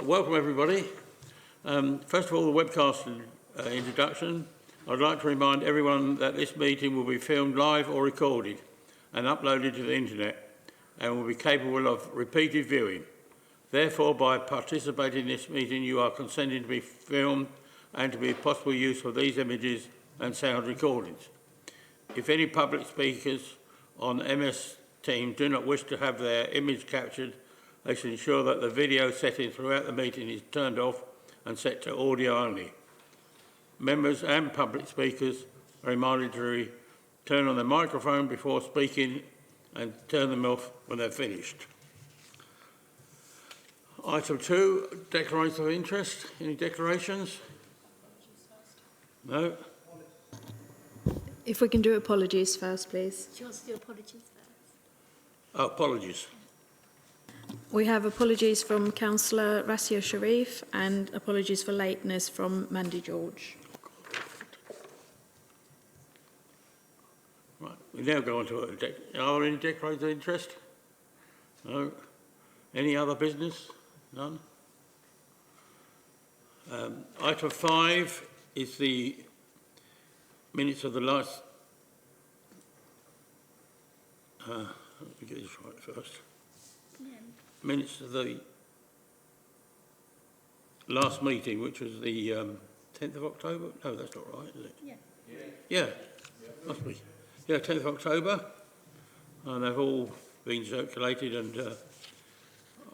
Welcome everybody. First of all, the webcast introduction. I'd like to remind everyone that this meeting will be filmed live or recorded and uploaded to the internet and will be capable of repeated viewing. Therefore, by participating in this meeting, you are consenting to be filmed and to be possible use of these images and sound recordings. If any public speakers on MS Teams do not wish to have their image captured, they should ensure that the video setting throughout the meeting is turned off and set to audio only. Members and public speakers are reminded to turn on their microphone before speaking and turn them off when they're finished. Item 2, declarations of interest. Any declarations? No? If we can do apologies first, please. She wants to do apologies first. Oh, apologies. We have apologies from Councillor Rassia Sharif and apologies for lateness from Mandy George. Right, we now go on to are there any declarations of interest? No. Any other business? None. Item 5 is the minutes of the last. Let me get this right first. Yeah. Minutes of the last meeting, which was the 10th of October. No, that's not right, is it? Yeah. Must be. Yeah, 10th of October. And they've all been circulated, and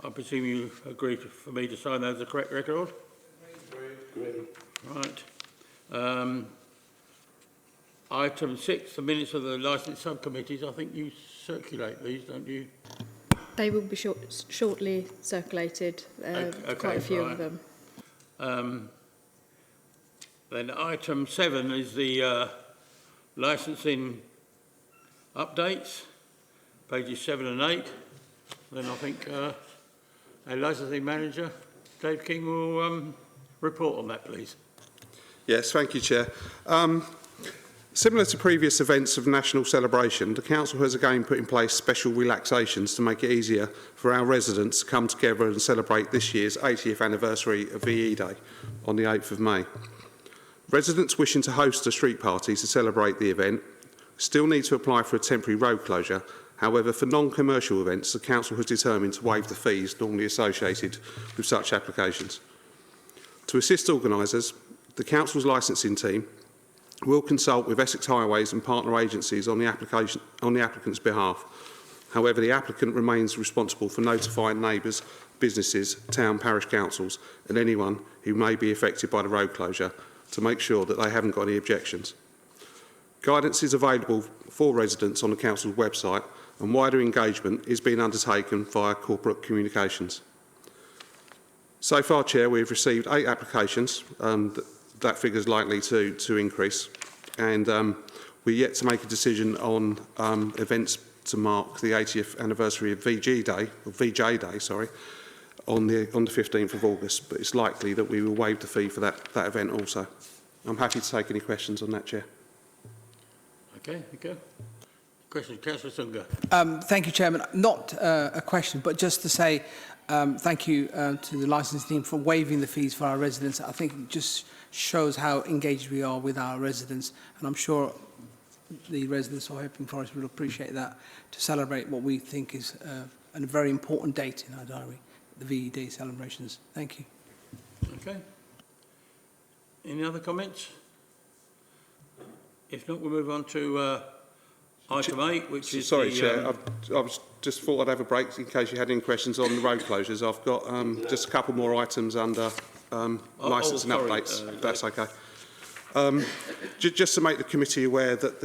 I presume you agree for me to sign those as the correct record? Agreed. Right. Item 6, the minutes of the licence subcommittees. I think you circulate these, don't you? They will be shortly circulated, Okay, quite a few right. of them. Then item 7 is the licensing updates, pages 7 and 8. Then I think our licensing manager, Dave King, will report on that, please. Yes, thank you, Chair. Similar to previous events of national celebration, the Council has again put in place special relaxations to make it easier for our residents to come together and celebrate this year's 80th anniversary of VE Day on the 8th of May. Residents wishing to host a street party to celebrate the event still need to apply for a temporary road closure. However, for non-commercial events, the Council has determined to waive the fees normally associated with such applications. To assist organisers, the Council's licensing team will consult with Essex Highways and partner agencies on the applicant's behalf. However, the applicant remains responsible for notifying neighbours, businesses, town, parish councils and anyone who may be affected by the road closure to make sure that they haven't got any objections. Guidance is available for residents on the Council's website, and wider engagement is being undertaken via corporate communications. So far, Chair, we have received 8 applications. That figure is likely to increase, and we're yet to make a decision on events to mark the 80th anniversary of VJ Day, sorry, on the 15th of August. But it's likely that we will waive the fee for that event also. I'm happy to take any questions on that, Chair. Okay, thank you. Question, Councillor Sunga. Thank you, Chairman. Not a question, but just to say thank you to the licensing team for waiving the fees for our residents. I think it just shows how engaged we are with our residents, and I'm sure the residents of Epping Forest will appreciate that, to celebrate what we think is a very important date in our diary, the VE Day celebrations. Thank you. Okay. Any other comments? If not, we'll move on to item 8, which is sorry, the, Chair. I was just thought I'd have a break in case you had any questions on the road closures. I've got just a couple more items under licensing updates, if that's okay. Just to make the committee aware that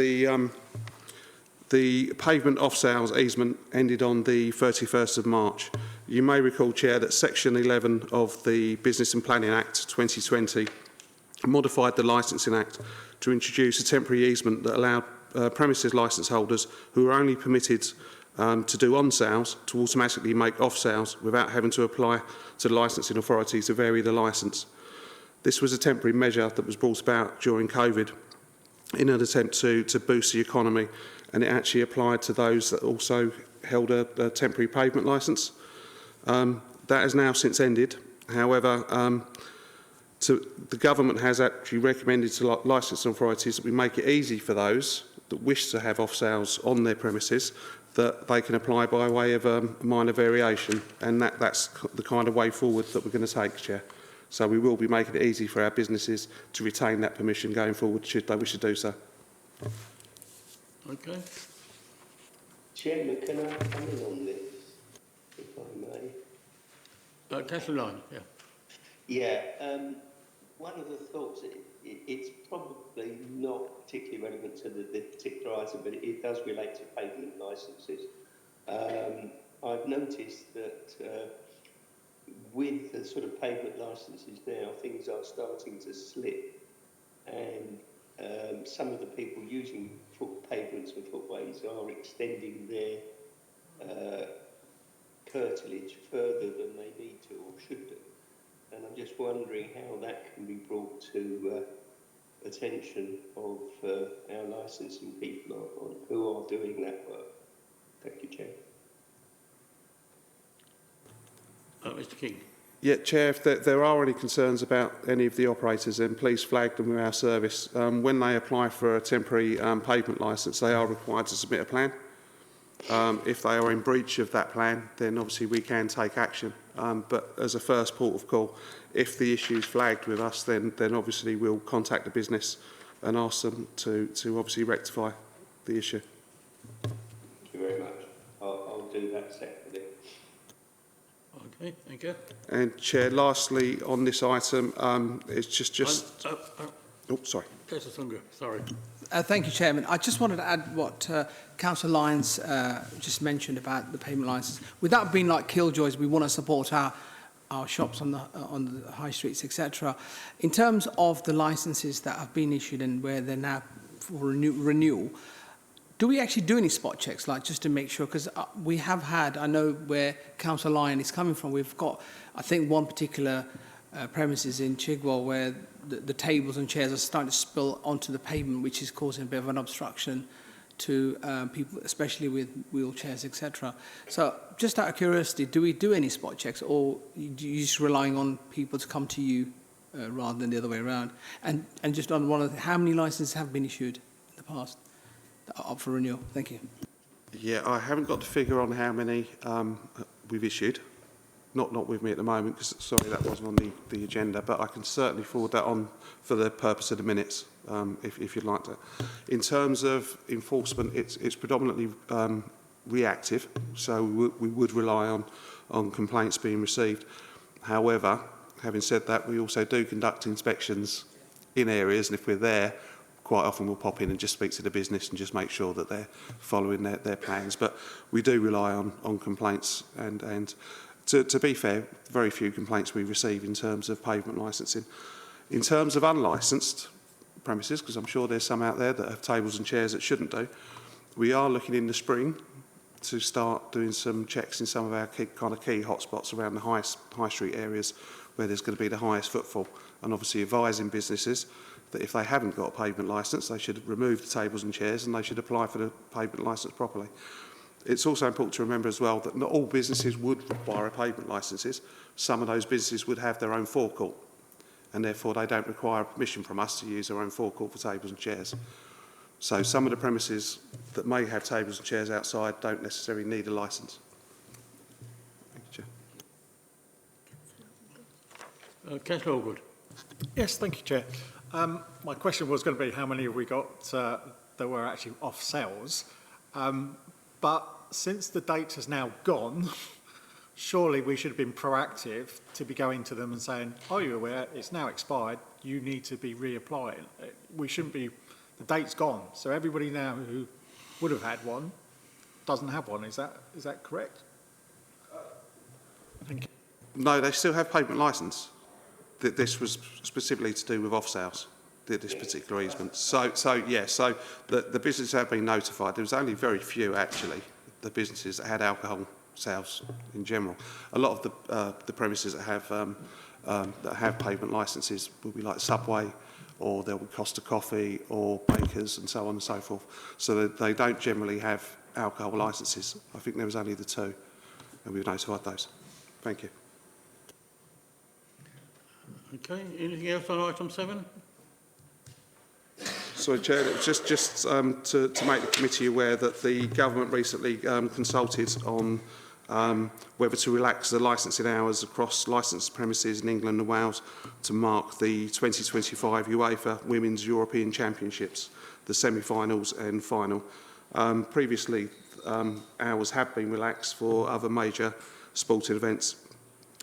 the pavement off-sales easement ended on the 31st of March. You may recall, Chair, that Section 11 of the Business and Planning Act 2020 modified the Licensing Act to introduce a temporary easement that allowed premises licence holders who are only permitted to do on-sales to automatically make off-sales without having to apply to the licensing authority to vary the licence. This was a temporary measure that was brought about during COVID in an attempt to boost the economy, and it actually applied to those that also held a temporary pavement licence. That has now since ended. However, the government has actually recommended to licensing authorities that we make it easy for those that wish to have off-sales on their premises, that they can apply by way of a minor variation, and that's the kind of way forward that we're going to take, Chair. So we will be making it easy for our businesses to retain that permission going forward, should they wish to do so. Okay. Chairman, can I come in on this, if I may? Councillor Lyne, yeah. Yeah, one of the thoughts, it's probably not particularly relevant to the particular item, but it does relate to pavement licences. I've noticed that with the sort of pavement licences now, things are starting to slip, and some of the people using pavements and footways are extending their curtilage further than they need to or should do. And I'm just wondering how that can be brought to attention of our licensing people on who are doing that work. Thank you, Chair. Mr King. Yeah, Chair, if there are any concerns about any of the operators, then please flag them with our service. When they apply for a temporary pavement licence, they are required to submit a plan. If they are in breach of that plan, then obviously we can take action. But as a first port of call, if the issue is flagged with us, then obviously we'll contact the business and ask them to obviously rectify the issue. Thank you very much. I'll do that separately. Okay, thank you. And Chair, lastly on this item, it's just. Oh, sorry. Councillor Thunga, sorry. Thank you, Chairman. I just wanted to add what Councillor Lyons just mentioned about the payment licence. Without being like killjoys, we want to support our shops on the high streets, etc. In terms of the licences that have been issued and where they're now for renewal, do we actually do any spot checks, like just to make sure? Because we have had, I know where Councillor Lyon is coming from. We've got, I think, one particular premises in Chigwell where the tables and chairs are starting to spill onto the pavement, which is causing a bit of an obstruction to people, especially with wheelchairs, etc. So, just out of curiosity, do we do any spot checks, or are you just relying on people to come to you rather than the other way around? And just on one of how many licenses have been issued in the past that are up for renewal? Thank you. Yeah, I haven't got the figure on how many we've issued. Not with me at the moment, because, sorry, that wasn't on the agenda, but I can certainly forward that on for the purpose of the minutes, if you'd like to. In terms of enforcement, it's predominantly reactive, so we would rely on complaints being received. However, having said that, we also do conduct inspections in areas, and if we're there, quite often we'll pop in and just speak to the business and just make sure that they're following their plans. But we do rely on complaints, and to be fair, very few complaints we receive in terms of pavement licensing. In terms of unlicensed premises, because I'm sure there's some out there that have tables and chairs that shouldn't do, we are looking in the spring to start doing some checks in some of our key hotspots around the high street areas where there's going to be the highest footfall, and obviously advising businesses that if they haven't got a pavement licence, they should remove the tables and chairs and they should apply for the pavement licence properly. It's also important to remember as well that not all businesses would require a pavement licences. Some of those businesses would have their own forecourt, and therefore they don't require permission from us to use their own forecourt for tables and chairs. So some of the premises that may have tables and chairs outside don't necessarily need a licence. Thank you, Chair. Councillor Allgood. Yes, thank you, Chair. My question was going to be how many have we got that were actually off sales, but since the date has now gone, surely we should have been proactive to be going to them and saying, are you aware, it's now expired, you need to be reapplying. We shouldn't be, the date's gone, so everybody now who would have had one doesn't have one. Is that correct? Thank you. No, they still have pavement licence. This was specifically to do with off-sales, this particular easement. So the businesses have been notified. There was only very few, actually, the businesses that had alcohol sales in general. A lot of the premises that have pavement licences will be like Subway, or they'll be Costa Coffee, or Bakers, and so on and so forth. So they don't generally have alcohol licences. I think there was only the two, and we've notified those. Thank you. Okay, anything else on item 7? Sorry, Chair, just to make the committee aware that the government recently consulted on whether to relax the licensing hours across licensed premises in England and Wales to mark the 2025 UEFA Women's European Championships, the semi-finals and final. Previously, hours have been relaxed for other major sporting events.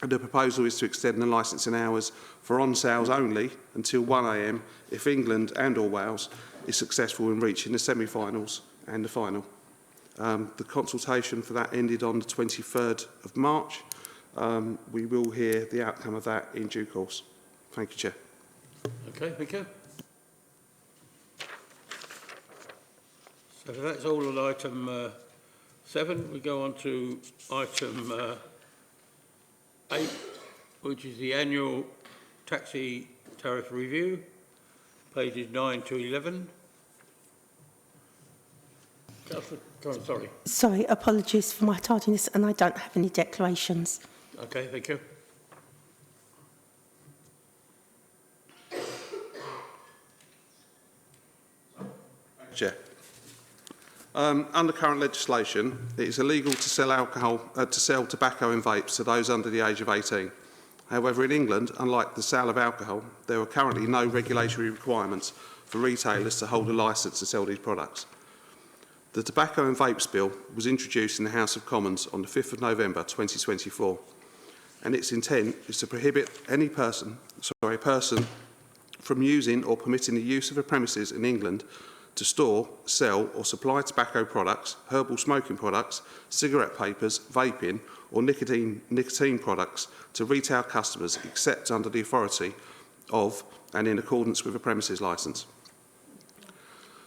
And the proposal is to extend the licensing hours for on-sales only until 1 a.m. if England and or Wales is successful in reaching the semi-finals and the final. The consultation for that ended on the 23rd of March. We will hear the outcome of that in due course. Thank you, Chair. Okay, thank you. So that's all on item 7. We go on to item 8, which is the annual taxi tariff review, pages 9 to 11. Sorry. Sorry, apologies for my tardiness, and I don't have any declarations. Okay, thank you. Chair. Under current legislation, it is illegal to sell tobacco and vapes to those under the age of 18. However, in England, unlike the sale of alcohol, there are currently no regulatory requirements for retailers to hold a licence to sell these products. The Tobacco and Vapes Bill was introduced in the House of Commons on the 5th of November 2024, and its intent is to prohibit a person from using or permitting the use of a premises in England to store, sell or supply tobacco products, herbal smoking products, cigarette papers, vaping or nicotine products to retail customers except under the authority of and in accordance with a premises licence.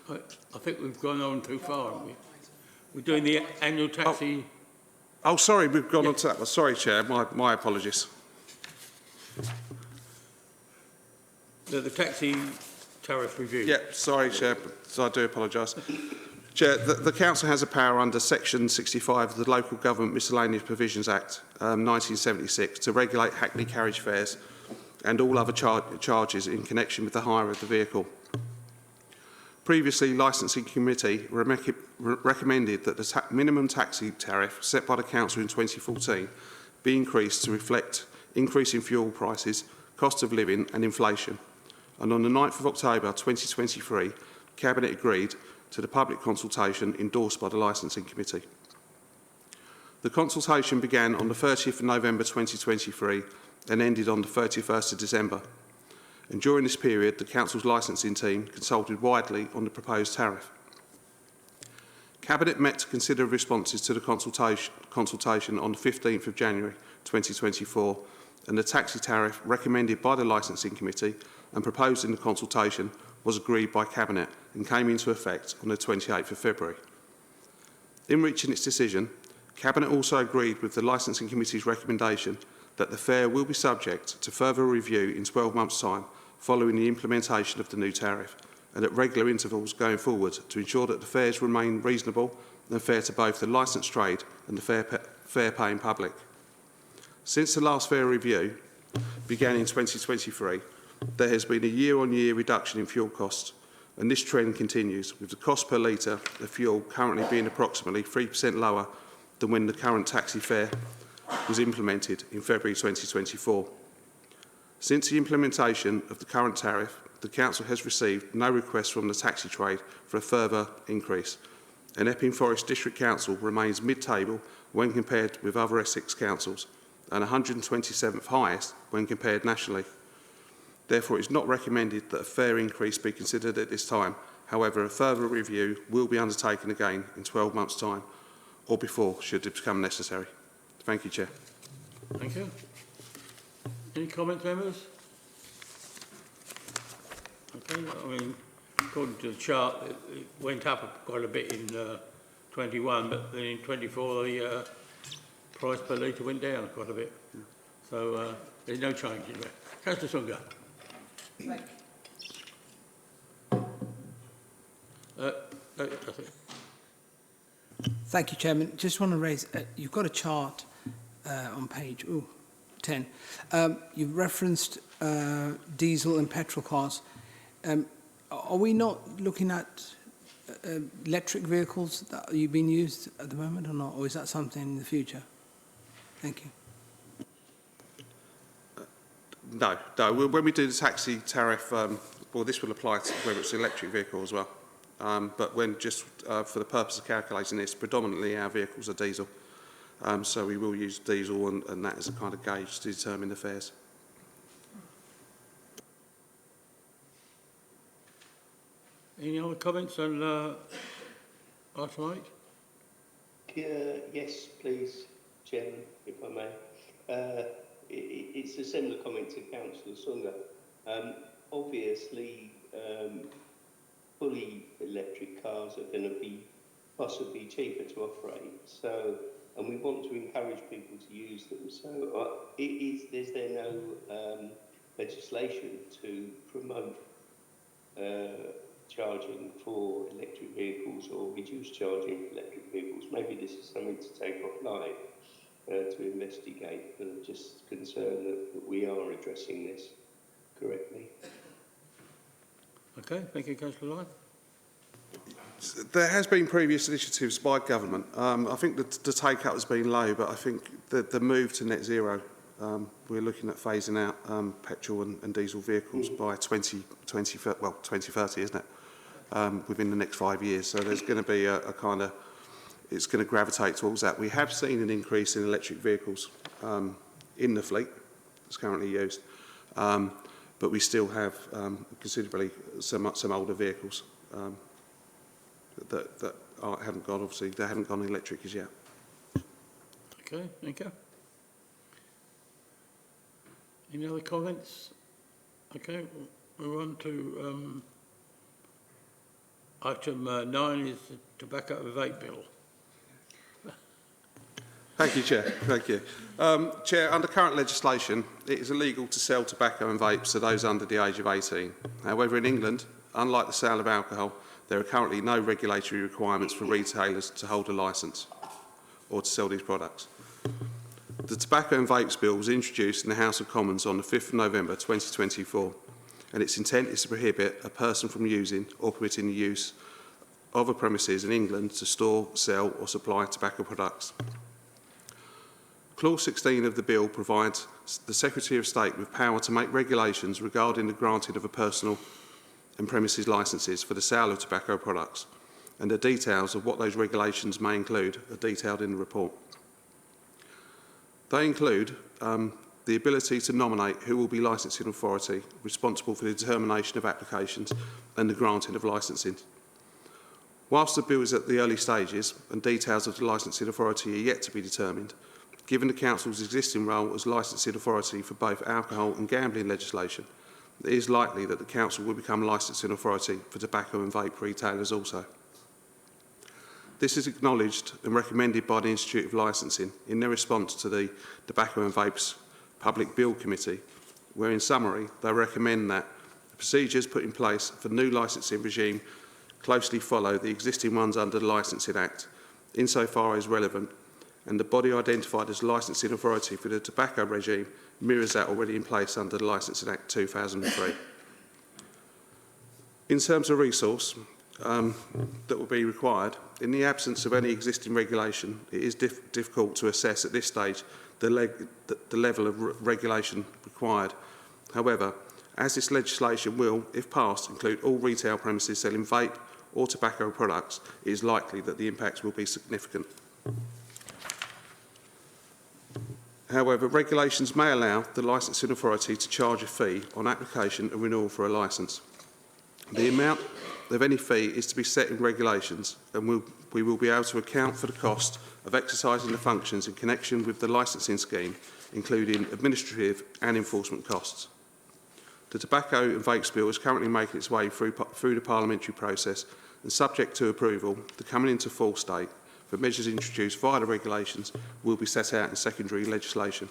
I think we've gone on too far, haven't we? We're doing the annual taxi... Oh, sorry, we've gone on to that one. Sorry, Chair, my apologies. The taxi tariff review. Yeah, sorry, Chair, so I do apologise. Chair, the Council has a power under Section 65 of the Local Government Miscellaneous Provisions Act 1976 to regulate Hackney carriage fares and all other charges in connection with the hire of the vehicle. Previously, Licensing Committee recommended that the minimum taxi tariff set by the Council in 2014 be increased to reflect increasing fuel prices, cost of living and inflation. And on the 9th of October 2023, Cabinet agreed to the public consultation endorsed by the Licensing Committee. The consultation began on the 30th of November 2023 and ended on the 31st of December. And during this period, the Council's licensing team consulted widely on the proposed tariff. Cabinet met to consider responses to the consultation on the 15th of January 2024, and the taxi tariff recommended by the Licensing Committee and proposed in the consultation was agreed by Cabinet and came into effect on the 28th of February. In reaching its decision, Cabinet also agreed with the Licensing Committee's recommendation that the fare will be subject to further review in 12 months' time following the implementation of the new tariff and at regular intervals going forward to ensure that the fares remain reasonable and fair to both the licensed trade and the fare-paying public. Since the last fare review began in 2023, there has been a year-on-year reduction in fuel costs, and this trend continues, with the cost per litre of fuel currently being approximately 3% lower than when the current taxi fare was implemented in February 2024. Since the implementation of the current tariff, the Council has received no requests from the taxi trade for a further increase, and Epping Forest District Council remains mid-table when compared with other Essex councils, and 127th highest when compared nationally. Therefore, it is not recommended that a fare increase be considered at this time. However, a further review will be undertaken again in 12 months' time or before, should it become necessary. Thank you, Chair. Thank you. Any comments, members? Okay, I mean, according to the chart, it went up quite a bit in 21, but then in 24, the price per litre went down quite a bit. So there's no change in that. Councillor Sunga. Thank you, Chairman. Just want to raise, you've got a chart on page 10. You've referenced diesel and petrol cars. Are we not looking at electric vehicles that are being used at the moment or not? Or is that something in the future? Thank you. No. When we do the taxi tariff, well, this will apply to whether it's an electric vehicle as well. But when just for the purpose of calculating this, predominantly our vehicles are diesel. So we will use diesel and that as a kind of gauge to determine the fares. Any other comments on item 8? Yes, please, Chairman, if I may. It's a similar comment to Councillor Sunga. Obviously, fully electric cars are going to be possibly cheaper to operate. So, and we want to encourage people to use them. So, is there no legislation to promote charging for electric vehicles or reduce charging for electric vehicles? Maybe this is something to take offline to investigate, but I'm just concerned that we are addressing this correctly. Okay, thank you, Councillor Lyon. There has been previous initiatives by government. I think the take-up has been low, but I think the move to net zero, we're looking at phasing out petrol and diesel vehicles by 2030, isn't it? Within the next 5 years. So there's going to be a kind of, it's going to gravitate towards that. We have seen an increase in electric vehicles in the fleet that's currently used, but we still have considerably some older vehicles that haven't gone, obviously, they haven't gone electric as yet. Okay, thank you. Any other comments? Okay, we'll move on to item 9 is the tobacco and vape bill. Thank you, Chair. Thank you. Chair, under current legislation, it is illegal to sell tobacco and vapes to those under the age of 18. However, in England, unlike the sale of alcohol, there are currently no regulatory requirements for retailers to hold a licence or to sell these products. The Tobacco and Vapes Bill was introduced in the House of Commons on the 5th of November 2024, and its intent is to prohibit a person from using or permitting the use of a premises in England to store, sell or supply tobacco products. Clause 16 of the bill provides the Secretary of State with power to make regulations regarding the granting of a personal and premises licences for the sale of tobacco products, and the details of what those regulations may include are detailed in the report. They include the ability to nominate who will be licensing authority responsible for the determination of applications and the granting of licensing. Whilst the bill is at the early stages and details of the licensing authority are yet to be determined, given the Council's existing role as licensing authority for both alcohol and gambling legislation, it is likely that the Council will become licensing authority for tobacco and vape retailers also. This is acknowledged and recommended by the Institute of Licensing in their response to the Tobacco and Vapes Public Bill Committee, where in summary they recommend that the procedures put in place for the new licensing regime closely follow the existing ones under the Licensing Act, insofar as relevant, and the body identified as licensing authority for the tobacco regime mirrors that already in place under the Licensing Act 2003. In terms of resource that will be required, in the absence of any existing regulation, it is difficult to assess at this stage the level of regulation required. However, as this legislation will, if passed, include all retail premises selling vape or tobacco products, it is likely that the impacts will be significant. However, regulations may allow the licensing authority to charge a fee on application and renewal for a licence. The amount of any fee is to be set in regulations, and we will be able to account for the cost of exercising the functions in connection with the licensing scheme, including administrative and enforcement costs. The Tobacco and Vapes Bill is currently making its way through the parliamentary process, and subject to approval, the coming into full state for measures introduced via the regulations will be set out in secondary legislation.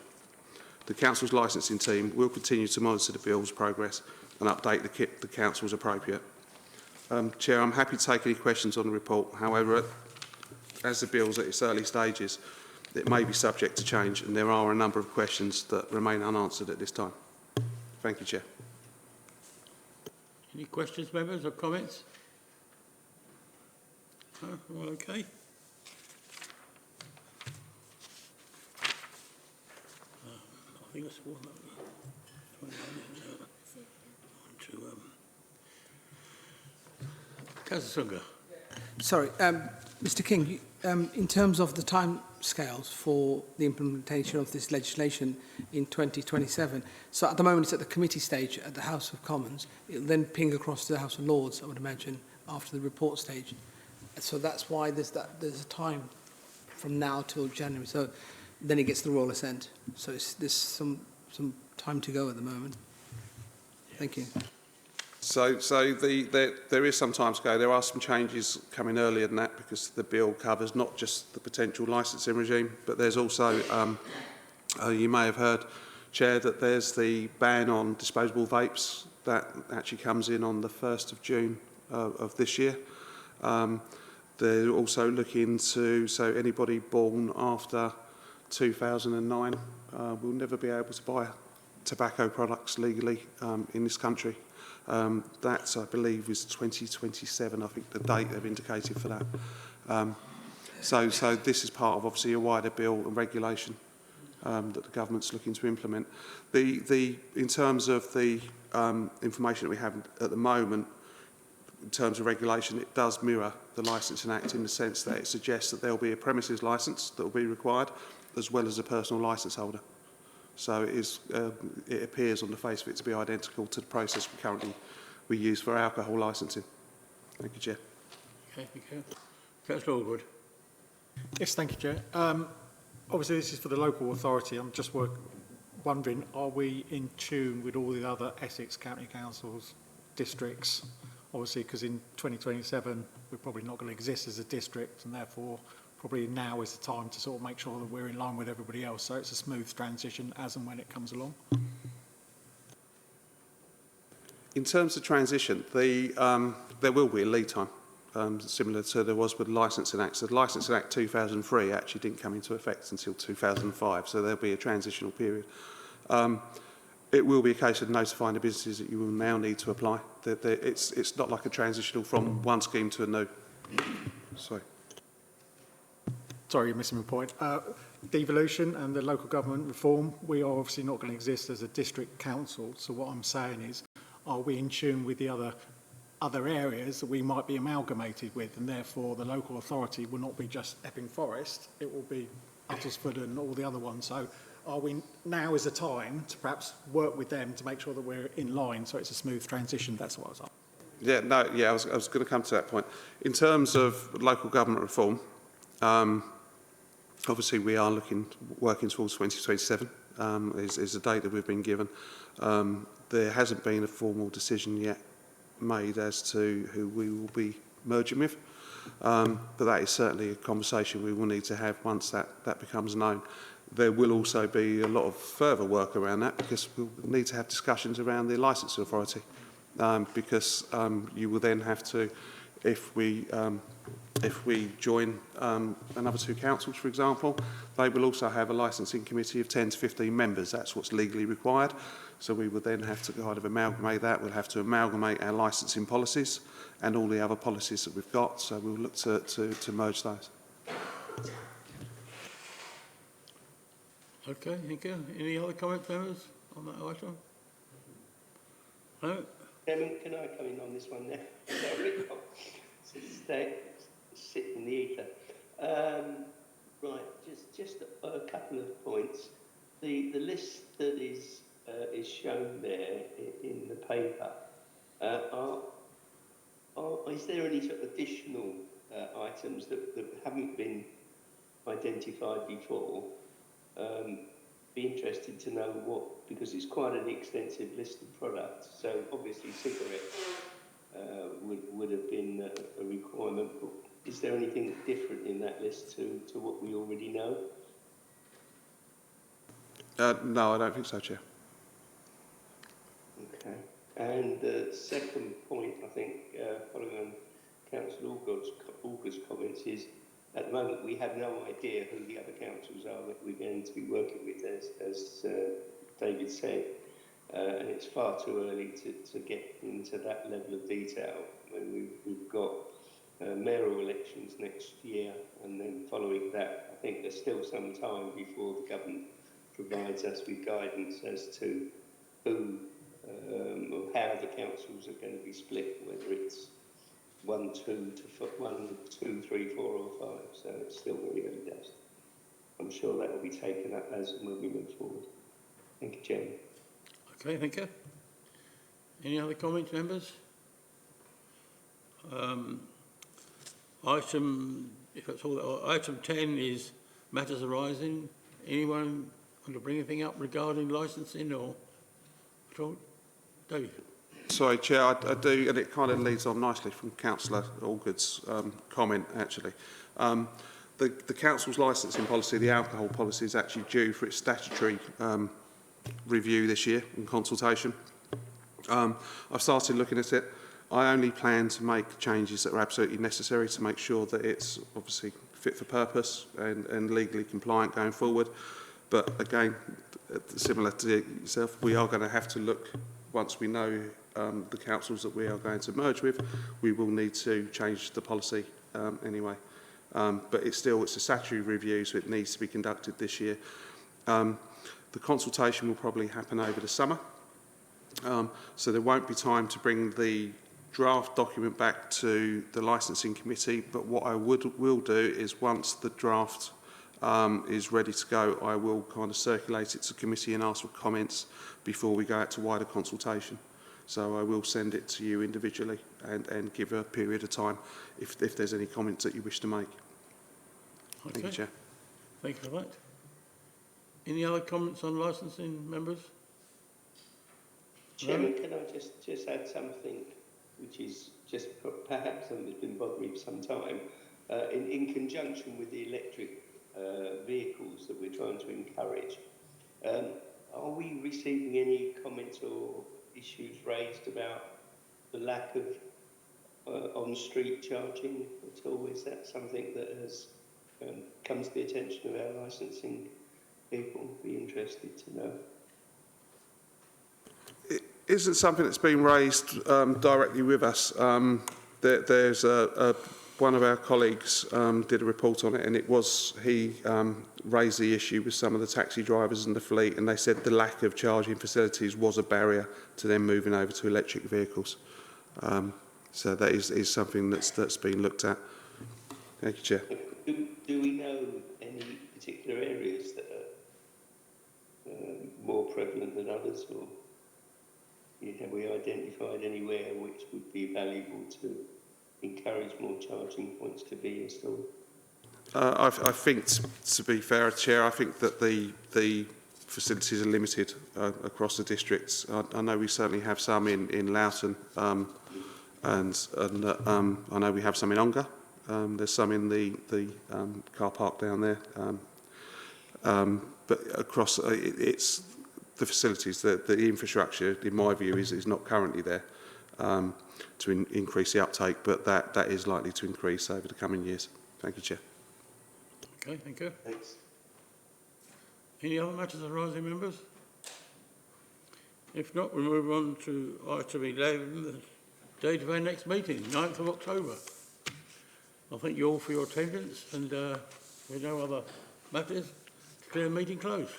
The Council's licensing team will continue to monitor the bill's progress and update the Council as appropriate. Chair, I'm happy to take any questions on the report. However, as the bill is at its early stages, it may be subject to change, and there are a number of questions that remain unanswered at this time. Thank you, Chair. Any questions, members, or comments? No? All okay. I think that's all. Councillor Sunga. Sorry, Mr King, in terms of the time scales for the implementation of this legislation in 2027, so at the moment it's at the committee stage at the House of Commons, it'll then ping across to the House of Lords, I would imagine, after the report stage. So that's why there's a time from now till January, so then it gets the royal assent. So there's some time to go at the moment. Thank you. So there is some time to go. There are some changes coming earlier than that because the bill covers not just the potential licensing regime, but there's also, you may have heard, Chair, that there's the ban on disposable vapes that actually comes in on the 1st of June of this year. They're also looking to, so anybody born after 2009 will never be able to buy tobacco products legally in this country. That, I believe, is 2027, I think the date they've indicated for that. So this is part of, obviously, a wider bill and regulation that the government's looking to implement. In terms of the information that we have at the moment, in terms of regulation, it does mirror the Licensing Act in the sense that it suggests that there will be a premises licence that will be required, as well as a personal licence holder. So it appears on the face of it to be identical to the process we use for alcohol licensing. Thank you, Chair. Okay, thank you. Councillor Allwood. Yes, thank you, Chair. Obviously, this is for the local authority. I'm just wondering, are we in tune with all the other Essex County Councils, districts? Obviously, because in 2027, we're probably not going to exist as a district, and therefore, probably now is the time to sort of make sure that we're in line with everybody else, so it's a smooth transition as and when it comes along. In terms of transition, there will be a lead time, similar to there was with the Licensing Act. So the Licensing Act 2003 actually didn't come into effect until 2005, so there'll be a transitional period. It will be a case of notifying the businesses that you will now need to apply. It's not like a transitional from one scheme to a new. Sorry. Sorry, you're missing my point. Devolution and the local government reform, we are obviously not going to exist as a district council. So what I'm saying is, are we in tune with the other areas that we might be amalgamated with, and therefore the local authority will not be just Epping Forest, it will be Uttlesford and all the other ones. So are we, now is the time to perhaps work with them to make sure that we're in line so it's a smooth transition? That's what I was asking. I was going to come to that point. In terms of local government reform, obviously we are working towards 2027, is the date that we've been given. There hasn't been a formal decision yet made as to who we will be merging with, but that is certainly a conversation we will need to have once that becomes known. There will also be a lot of further work around that because we'll need to have discussions around the licensing authority, because you will then have to, if we join another two councils, for example, they will also have a licensing committee of 10 to 15 members. That's what's legally required. So we would then have to kind of amalgamate that. We'll have to amalgamate our licensing policies and all the other policies that we've got. So we'll look to merge those. Okay, thank you. Any other comments, members, on that item? No? Chairman, can I come in on this one now? Sorry, sit in the ether. Right, just a couple of points. The list that is shown there in the paper, is there any sort of additional items that haven't been identified before? Be interested to know what, because it's quite an extensive list of products. So obviously cigarettes would have been a requirement. But is there anything different in that list to what we already know? No, I don't think so, Chair. Okay. And the second point, I think, following on Councillor Allgood's comments, is at the moment we have no idea who the other councils are that we're going to be working with, as David said. And it's far too early to get into that level of detail. When we've got mayoral elections next year, and then following that, I think there's still some time before the government provides us with guidance as to who or how the councils are going to be split, whether it's 1, 2, 3, 4 or 5. So it's still very early days. I'm sure that will be taken up as and when we move forward. Thank you, Chairman. Okay, thank you. Any other comments, members? Item 10 is matters arising. Anyone want to bring anything up regarding licensing or at all? David? Sorry, Chair, I do, and it kind of leads on nicely from Councillor Allgood's comment, actually. The Council's licensing policy, the alcohol policy, is actually due for its statutory review this year in consultation. I've started looking at it. I only plan to make changes that are absolutely necessary to make sure that it's obviously fit for purpose and legally compliant going forward. But again, similar to yourself, we are going to have to look, once we know the councils that we are going to merge with, we will need to change the policy anyway. But it's a statutory review, so it needs to be conducted this year. The consultation will probably happen over the summer, so there won't be time to bring the draft document back to the licensing committee, but what I will do is once the draft is ready to go, I will kind of circulate it to committee and ask for comments before we go out to wider consultation. So I will send it to you individually and give a period of time if there's any comments that you wish to make. Okay. Thank you, Chair. Thank you for that. Any other comments on licensing, members? Chairman, can I just add something which is just perhaps something that's been bothering me for some time? In conjunction with the electric vehicles that we're trying to encourage, are we receiving any comments or issues raised about the lack of on-street charging at all? Is that something that has come to the attention of our licensing people? Be interested to know. It isn't something that's been raised directly with us. There's one of our colleagues did a report on it, and he raised the issue with some of the taxi drivers and the fleet, and they said the lack of charging facilities was a barrier to them moving over to electric vehicles. So that is something that's been looked at. Thank you, Chair. Do we know any particular areas that are more prevalent than others, or have we identified anywhere which would be valuable to encourage more charging points to be installed? I think, to be fair, Chair, I think that the facilities are limited across the districts. I know we certainly have some in Loughton, and I know we have some in Ongar. There's some in the car park down there. But across, it's the facilities, the infrastructure, in my view, is not currently there to increase the uptake, but that is likely to increase over the coming years. Thank you, Chair. Okay, thank you. Thanks. Any other matters arising, members? If not, we move on to item 11, the date of our next meeting, 9th of October. I thank you all for your attendance, and with no other matters, declare the meeting closed.